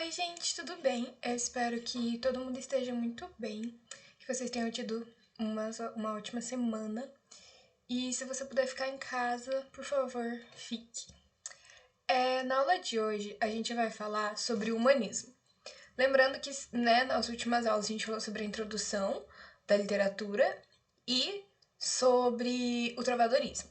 Oi, gente, tudo bem? Eu espero que todo mundo esteja muito bem, que vocês tenham tido uma ótima semana. E se você puder ficar em casa, por favor, fique. Na aula de hoje, a gente vai falar sobre o humanismo. Lembrando que, né, nas últimas aulas a gente falou sobre a introdução da literatura e sobre o trovadorismo.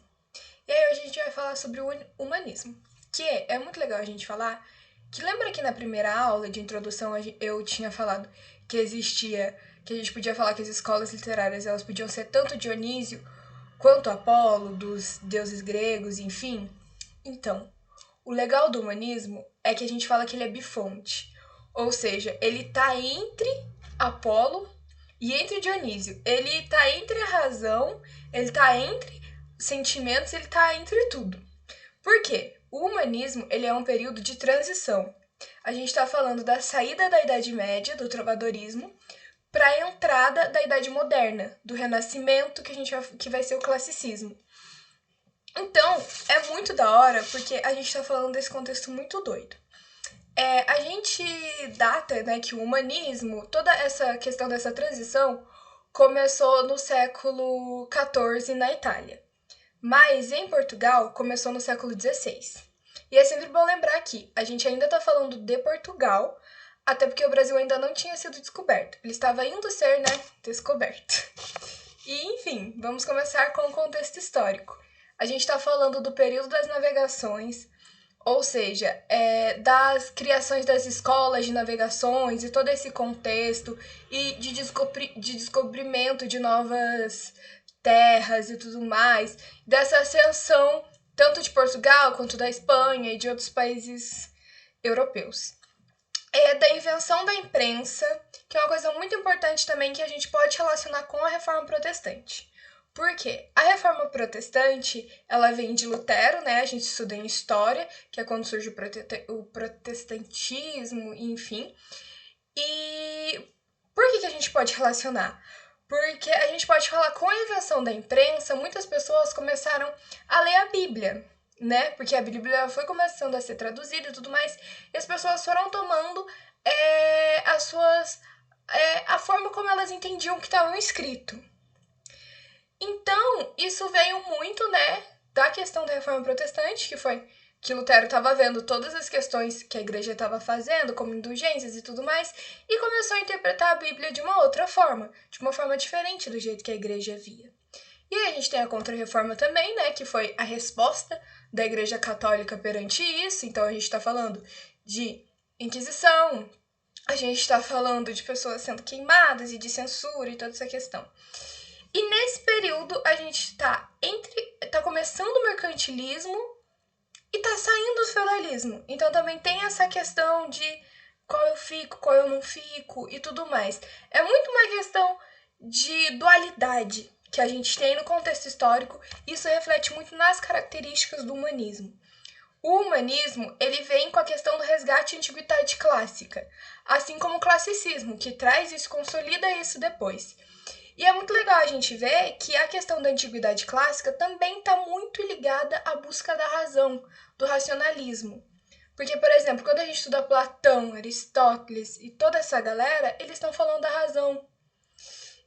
E aí hoje a gente vai falar sobre o humanismo, que é muito legal a gente falar, que lembra que na primeira aula de introdução eu tinha falado que existia, que a gente podia falar que as escolas literárias elas podiam ser tanto Dionísio quanto Apolo, dos deuses gregos, enfim. Então, o legal do humanismo é que a gente fala que ele é bifonte, ou seja, ele tá entre Apolo e entre Dionísio. Ele tá entre a razão, ele tá entre sentimentos, ele tá entre tudo. Por quê? O humanismo ele é um período de transição. A gente está falando da saída da Idade Média, do trovadorismo, para a entrada da Idade Moderna, do Renascimento, que vai ser o classicismo. Então, é muito da hora, porque a gente está falando desse contexto muito doido. A gente data, né, que o humanismo, toda essa questão dessa transição, começou no século XIV na Itália. Mas em Portugal começou no século XVI. E é sempre bom lembrar que a gente ainda está falando de Portugal, até porque o Brasil ainda não tinha sido descoberto. Ele estava indo ser, né, descoberto. E enfim, vamos começar com o contexto histórico. A gente está falando do período das navegações, ou seja, das criações das escolas de navegações e todo esse contexto e de descobrimento de novas terras e tudo mais, dessa ascensão tanto de Portugal quanto da Espanha e de outros países europeus. Da invenção da imprensa, que é uma coisa muito importante também que a gente pode relacionar com a Reforma Protestante. Por quê? A Reforma Protestante, ela vem de Lutero, né? A gente estuda em História, que é quando surge o protestantismo, enfim. E por que a gente pode relacionar? Porque a gente pode falar com a invenção da imprensa, muitas pessoas começaram a ler a Bíblia, né? Porque a Bíblia foi começando a ser traduzida e tudo mais, e as pessoas foram tomando as suas. A forma como elas entendiam o que estava escrito. Então, isso veio muito, né, da questão da reforma protestante, que foi que Lutero estava vendo todas as questões que a igreja estava fazendo, como indulgências e tudo mais, e começou a interpretar a Bíblia de uma outra forma, de uma forma diferente do jeito que a igreja via. E aí a gente tem a Contra-Reforma também, né, que foi a resposta da Igreja Católica perante isso. Então a gente está falando de Inquisição, a gente está falando de pessoas sendo queimadas e de censura e toda essa questão. E nesse período a gente tá começando o mercantilismo e tá saindo do feudalismo. Então também tem essa questão de qual eu fico, qual eu não fico e tudo mais. É muito uma questão de dualidade que a gente tem no contexto histórico. Isso reflete muito nas características do humanismo. O humanismo, ele vem com a questão do resgate à antiguidade clássica, assim como o classicismo, que traz isso, consolida isso depois. E é muito legal a gente ver que a questão da antiguidade clássica também está muito ligada à busca da razão, do racionalismo. Porque, por exemplo, quando a gente estuda Platão, Aristóteles e toda essa galera, eles estão falando da razão.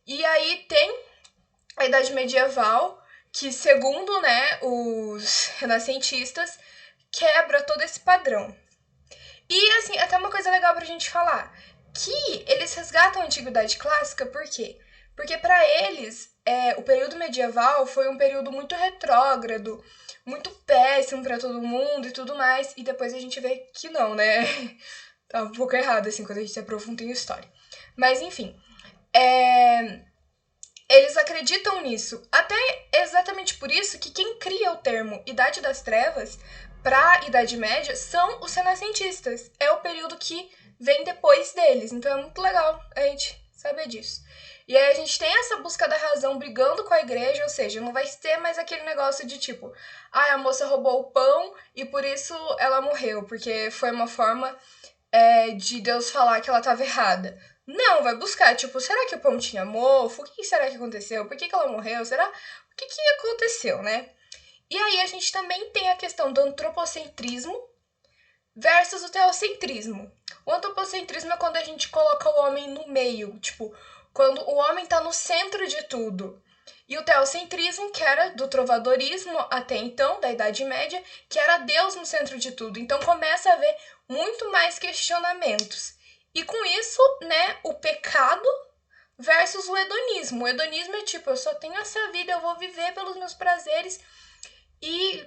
E aí tem a Idade Medieval, que segundo, né, os renascentistas, quebra todo esse padrão. E assim, até uma coisa legal pra gente falar, que eles resgatam a antiguidade clássica, por quê? Porque para eles, o período medieval foi um período muito retrógrado, muito péssimo para todo mundo e tudo mais, e depois a gente vê que não, né? Tá um pouco errado, assim, quando a gente se aprofunda em história. Mas, enfim, eles acreditam nisso. Até exatamente por isso que quem cria o termo Idade das Trevas para a Idade Média são os renascentistas. É o período que vem depois deles. Então é muito legal a gente saber disso. E aí a gente tem essa busca da razão brigando com a igreja, ou seja, não vai ter mais aquele negócio de tipo, a moça roubou o pão e por isso ela morreu, porque foi uma forma de Deus falar que ela estava errada. Não, vai buscar, tipo, será que o pão tinha mofo? O que será que aconteceu? Por que ela morreu? Será? O que aconteceu, né? E aí a gente também tem a questão do antropocentrismo, versus o teocentrismo. O antropocentrismo é quando a gente coloca o homem no meio, tipo, quando o homem tá no centro de tudo. E o teocentrismo, que era do trovadorismo até então, da Idade Média, que era Deus no centro de tudo. Então começa a haver muito mais questionamentos. E com isso, né, o pecado versus o hedonismo. O hedonismo é tipo, eu só tenho essa vida, eu vou viver pelos meus prazeres e,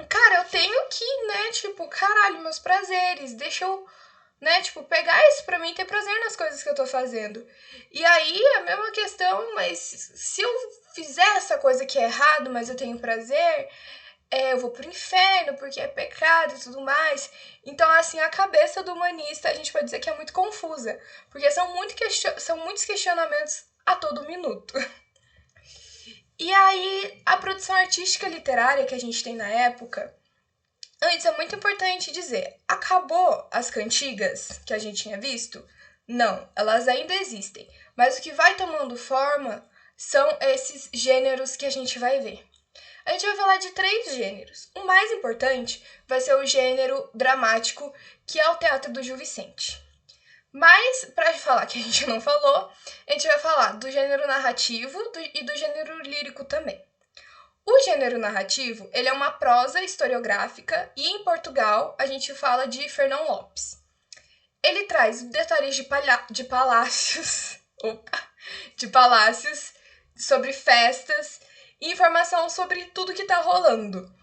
cara, eu tenho que, né, tipo, caralho, meus prazeres, deixa eu, né, tipo, pegar isso pra mim e ter prazer nas coisas que eu tô fazendo. E aí, a mesma questão, mas se eu fizer essa coisa que é errado, mas eu tenho prazer, eu vou pro inferno porque é pecado e tudo mais. Então, assim, a cabeça do humanista, a gente pode dizer que é muito confusa, porque são muitos questionamentos a todo minuto. E aí, a produção artística literária que a gente tem na época, antes é muito importante dizer, acabou as cantigas que a gente tinha visto? Não, elas ainda existem, mas o que vai tomando forma são esses gêneros que a gente vai ver. A gente vai falar de 3 gêneros. O mais importante vai ser o gênero dramático, que é o teatro do Gil Vicente. Mas, para falar que a gente não falou, a gente vai falar do gênero narrativo e do gênero lírico também. O gênero narrativo, ele é uma prosa historiográfica e em Portugal a gente fala de Fernão Lopes. Ele traz detalhes de palácios, de palácios, sobre festas e informação sobre tudo que tá rolando.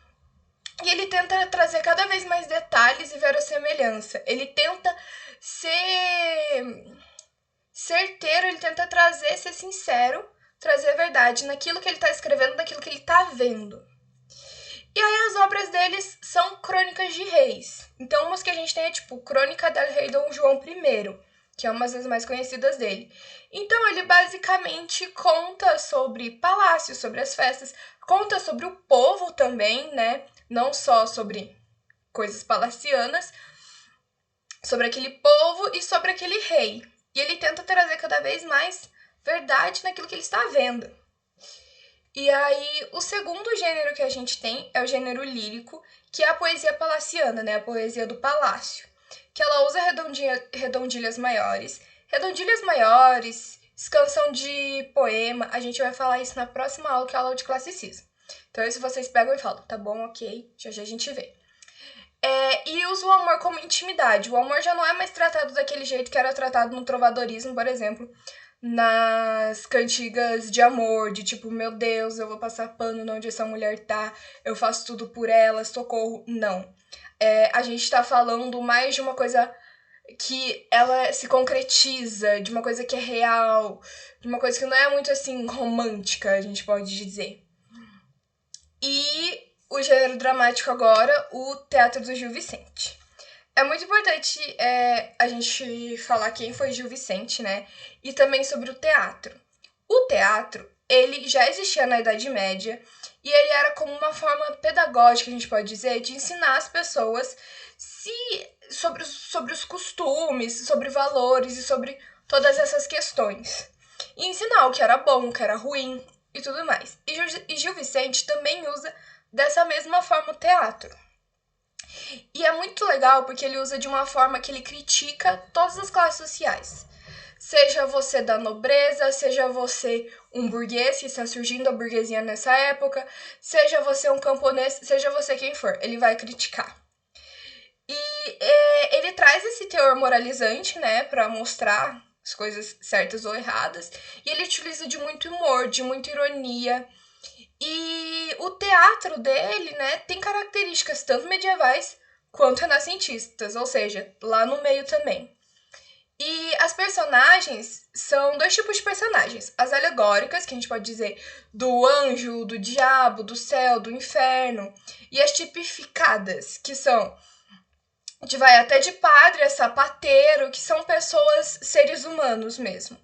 E ele tenta trazer cada vez mais detalhes e verossemelhança. Ele tenta ser certeiro, ele tenta ser sincero, trazer a verdade naquilo que ele tá escrevendo, naquilo que ele tá vendo. E aí as obras deles são crônicas de reis. Então umas que a gente tem é tipo Crônica del Rei Dom João I, que é uma das mais conhecidas dele. Então ele basicamente conta sobre palácios, sobre as festas, conta sobre o povo também, né? Não só sobre coisas palacianas, sobre aquele povo e sobre aquele rei. E ele tenta trazer cada vez mais verdade naquilo que ele está vendo. E aí, o segundo gênero que a gente tem é o gênero lírico, que é a poesia palaciana, né? A poesia do palácio. Que ela usa redondilhas maiores. Redondilhas maiores, escansão de poema, a gente vai falar isso na próxima aula, que é a aula de classicismo. Então, se vocês pegam e falam, tá bom, ok, já já a gente vê. E usa o amor como intimidade. O amor já não é mais tratado daquele jeito que era tratado no trovadorismo, por exemplo, nas cantigas de amor, de tipo, meu Deus, eu vou passar pano onde essa mulher tá, eu faço tudo por ela, socorro. Não. A gente tá falando mais de uma coisa que ela se concretiza, de uma coisa que é real, de uma coisa que não é muito assim romântica, a gente pode dizer. E o gênero dramático agora, o teatro do Gil Vicente. É muito importante a gente falar quem foi Gil Vicente, né? E também sobre o teatro. O teatro, ele já existia na Idade Média e ele era como uma forma pedagógica, a gente pode dizer, de ensinar as pessoas sobre os costumes, sobre valores e sobre todas essas questões. E ensinar o que era bom, o que era ruim e tudo mais. E Gil Vicente também usa dessa mesma forma o teatro. E é muito legal porque ele usa de uma forma que ele critica todas as classes sociais. Seja você da nobreza, seja você um burguês, que está surgindo a burguesia nessa época, seja você um camponês, seja você quem for, ele vai criticar. E ele traz esse teor moralizante, né, para mostrar as coisas certas ou erradas, e ele utiliza de muito humor, de muita ironia. E o teatro dele, né, tem características tanto medievais quanto renascentistas, ou seja, lá no meio também. E as personagens são 2 tipos de personagens. As alegóricas, que a gente pode dizer do anjo, do diabo, do céu, do inferno. E as tipificadas, que são vai até de padre a sapateiro, que são pessoas, seres humanos mesmo.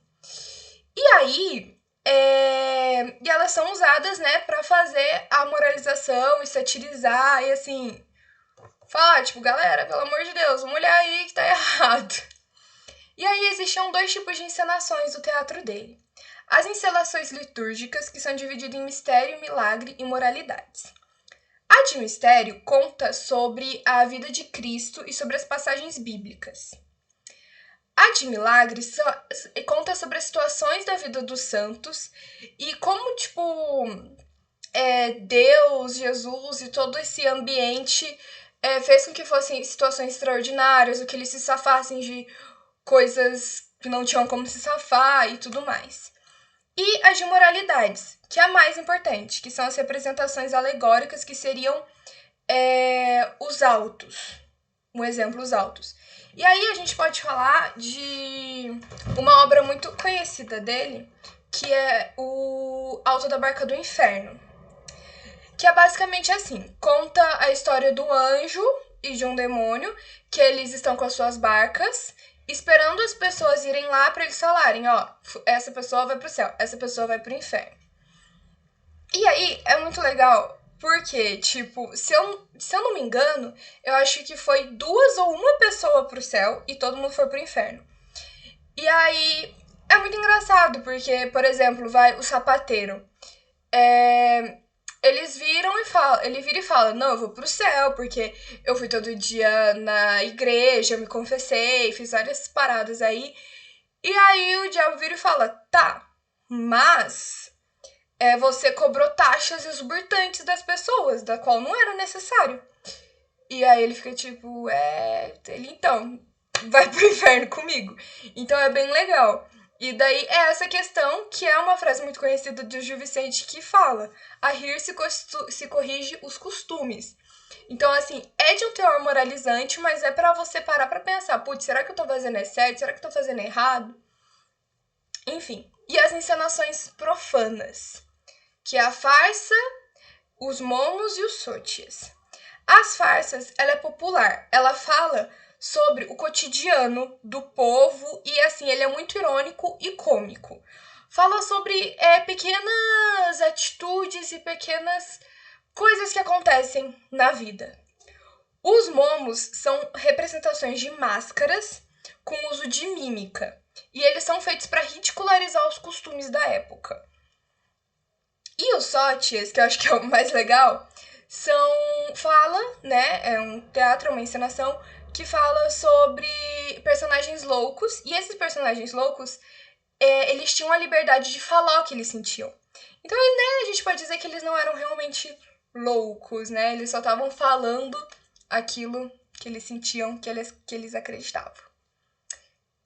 E aí, e elas são usadas, né, pra fazer a moralização e satirizar e assim, falar, tipo, galera, pelo amor de Deus, vamos olhar aí que tá errado. E aí existiam 2 tipos de encenações do teatro dele. As encenações litúrgicas, que são divididas em mistério, milagre e moralidades. A de Mistério conta sobre a vida de Cristo e sobre as passagens bíblicas. A de Milagres conta sobre as situações da vida dos santos e como, Deus, Jesus e todo esse ambiente fez com que fossem situações extraordinárias, ou que eles se safassem de coisas que não tinham como se safar e tudo mais. E as de moralidades, que é a mais importante, que são as representações alegóricas, que seriam os autos. Um exemplo, os autos. E aí a gente pode falar de uma obra muito conhecida dele, que é o Alto da Barca do Inferno. Que é basicamente assim, conta a história do anjo e de um demônio, que eles estão com as suas barcas, esperando as pessoas irem lá para eles falarem, ó, essa pessoa vai pro céu, essa pessoa vai pro inferno. E aí, é muito legal, porque, se eu não me engano, eu acho que foi 2 ou 1 pessoa pro céu e todo mundo foi pro inferno. E aí, é muito engraçado, porque, por exemplo, vai o sapateiro. Ele vira e fala, não, eu vou pro céu, porque eu fui todo dia na igreja, eu me confessei, fiz várias paradas aí. E aí o diabo vira e fala, tá, mas você cobrou taxas exorbitantes das pessoas, da qual não era necessário. E aí ele fica tipo, ele então, vai pro inferno comigo. Então é bem legal. E daí é essa questão, que é uma frase muito conhecida do Gil Vicente, que fala: a rir se corrige os costumes. Então, assim, é de um teor moralizante, mas é pra você parar pra pensar: putz, será que eu tô fazendo certo? Será que eu tô fazendo errado? Enfim. E as encenações profanas, que é a farsa, os momos e os sótias. As farsas, ela é popular. Ela fala sobre o cotidiano do povo e, assim, ele é muito irônico e cômico. Fala sobre pequenas atitudes e pequenas coisas que acontecem na vida. Os momos são representações de máscaras com uso de mímica. E eles são feitos para ridicularizar os costumes da época. E os sótias, que eu acho que é o mais legal, é um teatro, uma encenação que fala sobre personagens loucos, e esses personagens loucos, eles tinham a liberdade de falar o que eles sentiam. Então, a gente pode dizer que eles não eram realmente loucos, né? Eles só estavam falando aquilo que eles sentiam, que eles acreditavam.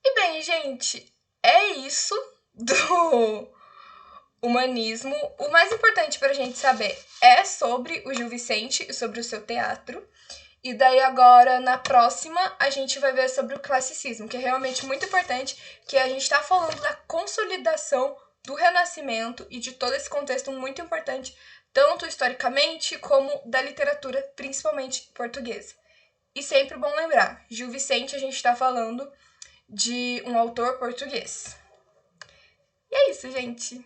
E bem, gente, é isso do humanismo. O mais importante pra gente saber é sobre o Gil Vicente e sobre o seu teatro. E daí agora, na próxima, a gente vai ver sobre o classicismo, que é realmente muito importante, que a gente tá falando da consolidação do Renascimento e de todo esse contexto muito importante, tanto historicamente como da literatura, principalmente portuguesa. E sempre bom lembrar, Gil Vicente, a gente tá falando de um autor português. E é isso, gente.